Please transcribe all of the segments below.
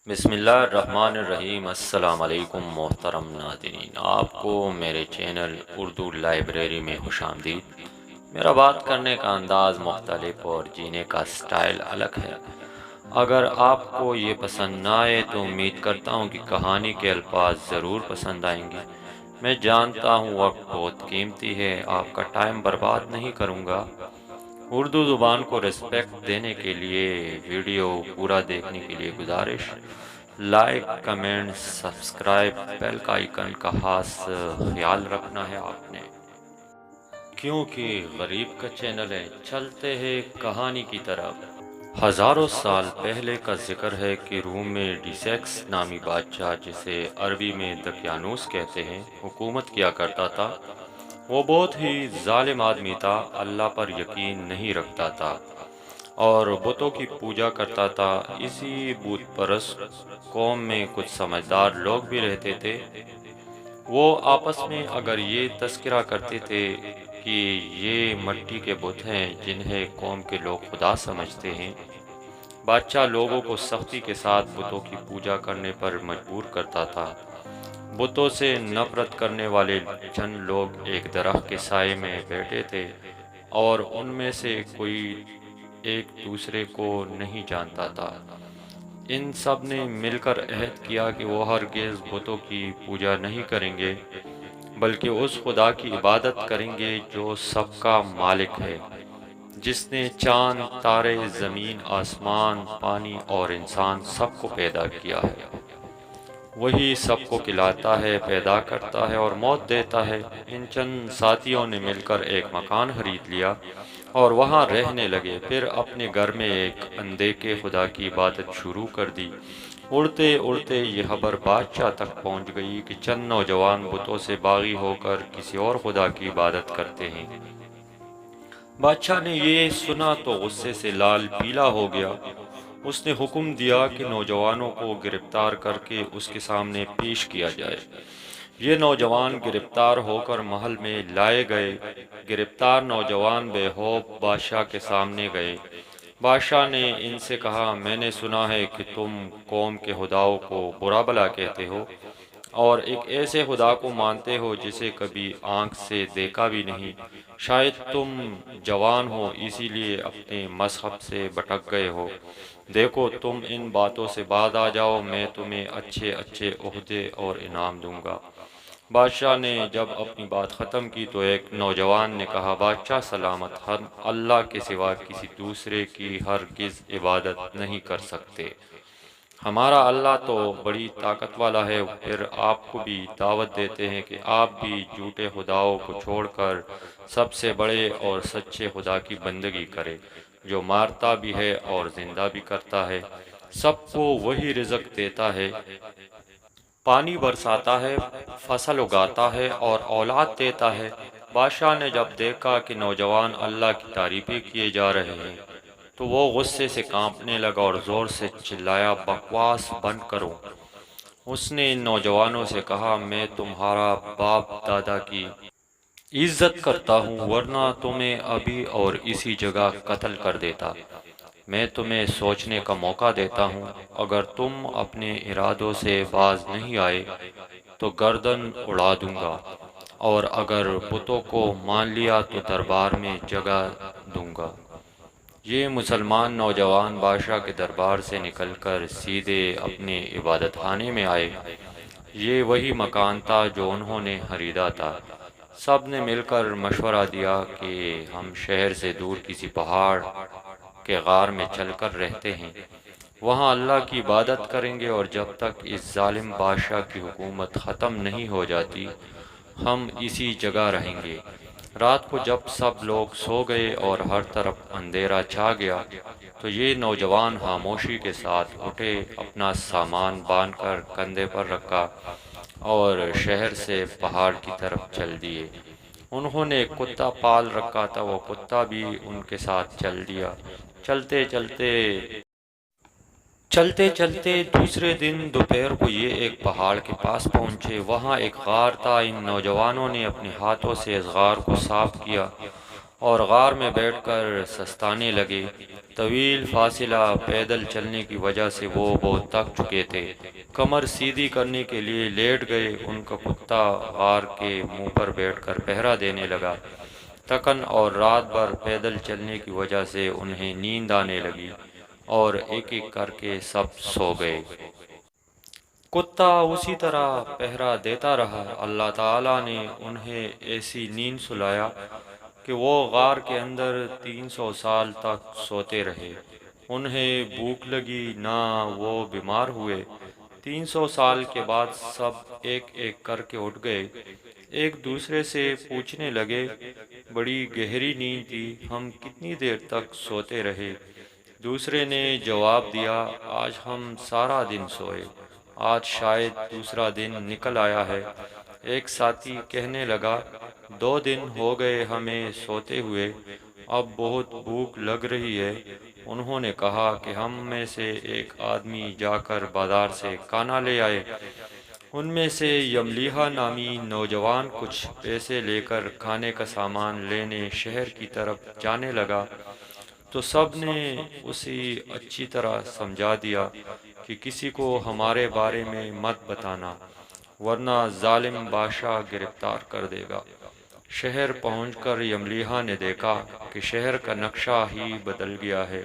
بسم اللہ الرحمن الرحیم۔ السلام علیکم محترم ناظرین، آپ کو میرے چینل اردو لائبریری میں خوش آمدید۔ میرا بات کرنے کا انداز مختلف اور جینے کا سٹائل الگ ہے۔ اگر آپ کو یہ پسند نہ آئے تو امید کرتا ہوں کہ کہانی کے الفاظ ضرور پسند آئیں گے۔ میں جانتا ہوں وقت بہت قیمتی ہے، آپ کا ٹائم برباد نہیں کروں گا۔ اردو زبان کو ریسپیکٹ دینے کے لیے ویڈیو پورا دیکھنے کے لیے گزارش، لائک، کمنٹ، سبسکرائب، بیل کا آئیکن کا خاص خیال رکھنا ہے آپ نے، کیونکہ غریب کا چینل ہے۔ چلتے ہیں کہانی کی طرف۔ ہزاروں سال پہلے کا ذکر ہے کہ روم میں ڈیسیکس نامی بادشاہ، جسے عربی میں دقیانوس کہتے ہیں، حکومت کیا کرتا تھا۔ وہ بہت ہی ظالم آدمی تھا، اللہ پر یقین نہیں رکھتا تھا اور بتوں کی پوجا کرتا تھا۔ اسی بت پرست قوم میں کچھ سمجھدار لوگ بھی رہتے تھے۔ وہ آپس میں اگر یہ تذکرہ کرتے تھے کہ یہ مٹی کے بت ہیں جنہیں قوم کے لوگ خدا سمجھتے ہیں۔ بادشاہ لوگوں کو سختی کے ساتھ بتوں کی پوجا کرنے پر مجبور کرتا تھا۔ بتوں سے نفرت کرنے والے چند لوگ ایک درخت کے سائے میں بیٹھے تھے اور ان میں سے کوئی ایک دوسرے کو نہیں جانتا تھا۔ ان سب نے مل کر عہد کیا کہ وہ ہرگز بتوں کی پوجا نہیں کریں گے، بلکہ اس خدا کی عبادت کریں گے جو سب کا مالک ہے، جس نے چاند، تارے، زمین، آسمان، پانی اور انسان سب کو پیدا کیا ہے۔ وہی سب کو کھلاتا ہے، پیدا کرتا ہے اور موت دیتا ہے۔ ان چند ساتھیوں نے مل کر ایک مکان خرید لیا اور وہاں رہنے لگے۔ پھر اپنے گھر میں ایک اندیکھے خدا کی عبادت شروع کر دی۔ اڑتے اڑتے یہ خبر بادشاہ تک پہنچ گئی کہ چند نوجوان بتوں سے باغی ہو کر کسی اور خدا کی عبادت کرتے ہیں۔ بادشاہ نے یہ سنا تو غصے سے لال پیلا ہو گیا۔ اس نے حکم دیا کہ نوجوانوں کو گرفتار کر کے اس کے سامنے پیش کیا جائے۔ یہ نوجوان گرفتار ہو کر محل میں لائے گئے۔ گرفتار نوجوان بے خوف بادشاہ کے سامنے گئے۔ بادشاہ نے ان سے کہا، میں نے سنا ہے کہ تم قوم کے خداؤں کو برا بھلا کہتے ہو اور ایک ایسے خدا کو مانتے ہو جسے کبھی آنکھ سے دیکھا بھی نہیں۔ شاید تم جوان ہو، اسی لیے اپنے مذہب سے بھٹک گئے ہو۔ دیکھو، تم ان باتوں سے باز آ جاؤ، میں تمہیں اچھے اچھے عہدے اور انعام دوں گا۔ بادشاہ نے جب اپنی بات ختم کی تو ایک نوجوان نے کہا، بادشاہ سلامت، ہم اللہ کے سوا کسی دوسرے کی ہرگز عبادت نہیں کر سکتے۔ ہمارا اللہ تو بڑی طاقت والا ہے۔ پھر آپ کو بھی دعوت دیتے ہیں کہ آپ بھی جھوٹے خداؤں کو چھوڑ کر سب سے بڑے اور سچے خدا کی بندگی کریں، جو مارتا بھی ہے اور زندہ بھی کرتا ہے، سب کو وہی رزق دیتا ہے، پانی برساتا ہے، فصل اگاتا ہے اور اولاد دیتا ہے۔ بادشاہ نے جب دیکھا کہ نوجوان اللہ کی تعریفیں کیے جا رہے ہیں تو وہ غصے سے کانپنے لگا اور زور سے چلایا، بکواس بند کرو۔ اس نے ان نوجوانوں سے کہا، میں تمہارا باپ دادا کی عزت کرتا ہوں، ورنہ تمہیں ابھی اور اسی جگہ قتل کر دیتا۔ میں تمہیں سوچنے کا موقع دیتا ہوں، اگر تم اپنے ارادوں سے باز نہیں آئے تو گردن اڑا دوں گا، اور اگر بتوں کو مان لیا تو دربار میں جگہ دوں گا۔ یہ مسلمان نوجوان بادشاہ کے دربار سے نکل کر سیدھے اپنے عبادت خانے میں آئے۔ یہ وہی مکان تھا جو انہوں نے خریدا تھا۔ سب نے مل کر مشورہ دیا کہ ہم شہر سے دور کسی پہاڑ کے غار میں چل کر رہتے ہیں، وہاں اللہ کی عبادت کریں گے اور جب تک اس ظالم بادشاہ کی حکومت ختم نہیں ہو جاتی ہم اسی جگہ رہیں گے۔ رات کو جب سب لوگ سو گئے اور ہر طرف اندھیرا چھا گیا تو یہ نوجوان خاموشی کے ساتھ اٹھے، اپنا سامان باندھ کر کندھے پر رکھا اور شہر سے پہاڑ کی طرف چل دیے۔ انہوں نے ایک کتا پال رکھا تھا، وہ کتا بھی ان کے ساتھ چل دیا۔ چلتے چلتے چلتے چلتے دوسرے دن دوپہر کو یہ ایک پہاڑ کے پاس پہنچے۔ وہاں ایک غار تھا۔ ان نوجوانوں نے اپنے ہاتھوں سے اس غار کو صاف کیا اور غار میں بیٹھ کر سستانے لگے۔ طویل فاصلہ پیدل چلنے کی وجہ سے وہ بہت تھک چکے تھے۔ کمر سیدھی کرنے کے لیے لیٹ گئے۔ ان کا کتا غار کے منہ پر بیٹھ کر پہرا دینے لگا۔ تھکن اور رات بھر پیدل چلنے کی وجہ سے انہیں نیند آنے لگی اور ایک ایک کر کے سب سو گئے۔ کتا اسی طرح پہرا دیتا رہا۔ اللہ تعالیٰ نے انہیں ایسی نیند سلایا کہ وہ غار کے اندر 300 سال تک سوتے رہے۔ انہیں بھوک لگی نہ وہ بیمار ہوئے۔ 300 سال کے بعد سب ایک ایک کر کے اٹھ گئے۔ ایک دوسرے سے پوچھنے لگے، بڑی گہری نیند تھی، ہم کتنی دیر تک سوتے رہے؟ دوسرے نے جواب دیا، آج ہم سارا دن سوئے، آج شاید دوسرا دن نکل آیا ہے۔ ایک ساتھی کہنے لگا، 2 دن ہو گئے ہمیں سوتے ہوئے، اب بہت بھوک لگ رہی ہے۔ انہوں نے کہا کہ ہم میں سے ایک آدمی جا کر بازار سے کھانا لے آئے۔ ان میں سے یملیحہ نامی نوجوان کچھ پیسے لے کر کھانے کا سامان لینے شہر کی طرف جانے لگا تو سب نے اسے اچھی طرح سمجھا دیا کہ کسی کو ہمارے بارے میں مت بتانا ورنہ ظالم بادشاہ گرفتار کر دے گا۔ شہر پہنچ کر یملیحہ نے دیکھا کہ شہر کا نقشہ ہی بدل گیا ہے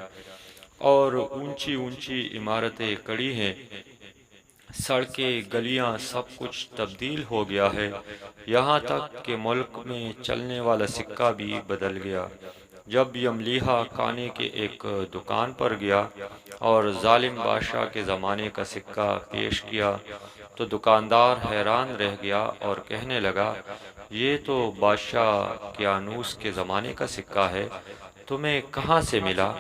اور اونچی اونچی عمارتیں کھڑی ہیں، سڑکیں، گلیاں، سب کچھ تبدیل ہو گیا ہے، یہاں تک کہ ملک میں چلنے والا سکہ بھی بدل گیا۔ جب یملیحہ کھانے کے ایک دکان پر گیا اور ظالم بادشاہ کے زمانے کا سکہ پیش کیا تو دکاندار حیران رہ گیا اور کہنے لگا، یہ تو بادشاہ کیانوس کے زمانے کا سکہ ہے، تمہیں کہاں سے ملا؟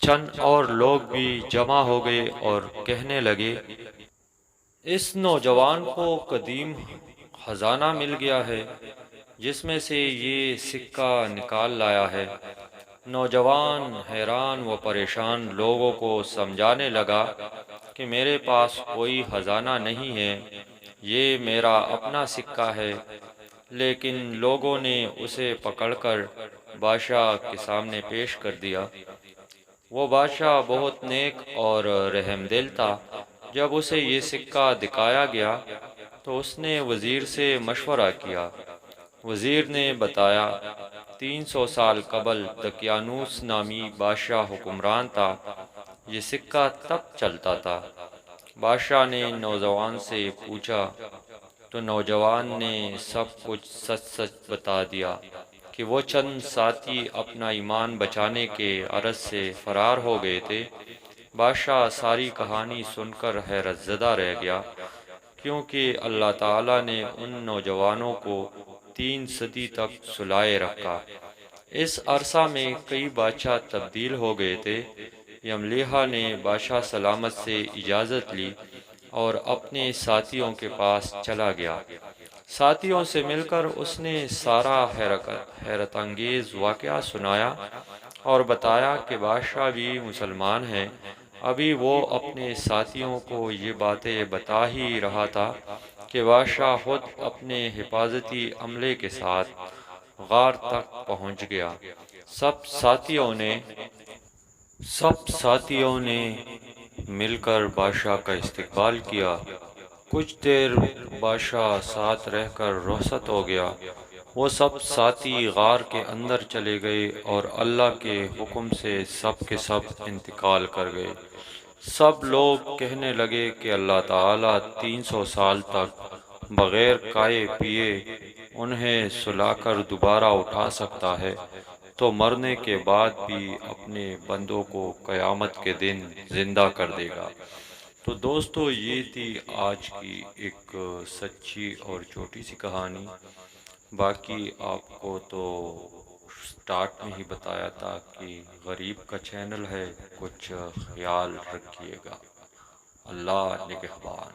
چند اور لوگ بھی جمع ہو گئے اور کہنے لگے، اس نوجوان کو قدیم خزانہ مل گیا ہے جس میں سے یہ سکہ نکال لایا ہے۔ نوجوان حیران و پریشان لوگوں کو سمجھانے لگا کہ میرے پاس کوئی خزانہ نہیں ہے، یہ میرا اپنا سکہ ہے، لیکن لوگوں نے اسے پکڑ کر بادشاہ کے سامنے پیش کر دیا۔ وہ بادشاہ بہت نیک اور رحم دل تھا۔ جب اسے یہ سکہ دکھایا گیا تو اس نے وزیر سے مشورہ کیا۔ وزیر نے بتایا، 300 سال قبل دقیانوس نامی بادشاہ حکمران تھا، یہ سکہ تب چلتا تھا۔ بادشاہ نے نوجوان سے پوچھا تو نوجوان نے سب کچھ سچ سچ بتا دیا کہ وہ چند ساتھی اپنا ایمان بچانے کے عرض سے فرار ہو گئے تھے۔ بادشاہ ساری کہانی سن کر حیرت زدہ رہ گیا، کیونکہ اللہ تعالیٰ نے ان نوجوانوں کو 3 صدی تک سلائے رکھا۔ اس عرصہ میں کئی بادشاہ تبدیل ہو گئے تھے۔ یملیحہ نے بادشاہ سلامت سے اجازت لی اور اپنے ساتھیوں کے پاس چلا گیا۔ ساتھیوں سے مل کر اس نے سارا حیرت انگیز واقعہ سنایا اور بتایا کہ بادشاہ بھی مسلمان ہیں۔ ابھی وہ اپنے ساتھیوں کو یہ باتیں بتا ہی رہا تھا کہ بادشاہ خود اپنے حفاظتی عملے کے ساتھ غار تک پہنچ گیا۔ سب ساتھیوں نے مل کر بادشاہ کا استقبال کیا۔ کچھ دیر بادشاہ ساتھ رہ کر رخصت ہو گیا۔ وہ سب ساتھی غار کے اندر چلے گئے اور اللہ کے حکم سے سب کے سب انتقال کر گئے۔ سب لوگ کہنے لگے کہ اللہ تعالیٰ 300 سال تک بغیر کھائے پیے انہیں سلا کر دوبارہ اٹھا سکتا ہے تو مرنے کے بعد بھی اپنے بندوں کو قیامت کے دن زندہ کر دے گا۔ تو دوستو، یہ تھی آج کی ایک سچی اور چھوٹی سی کہانی۔ باقی آپ کو تو سٹارٹ میں ہی بتایا تھا کہ غریب کا چینل ہے، کچھ خیال رکھیے گا۔ اللہ نگہبان۔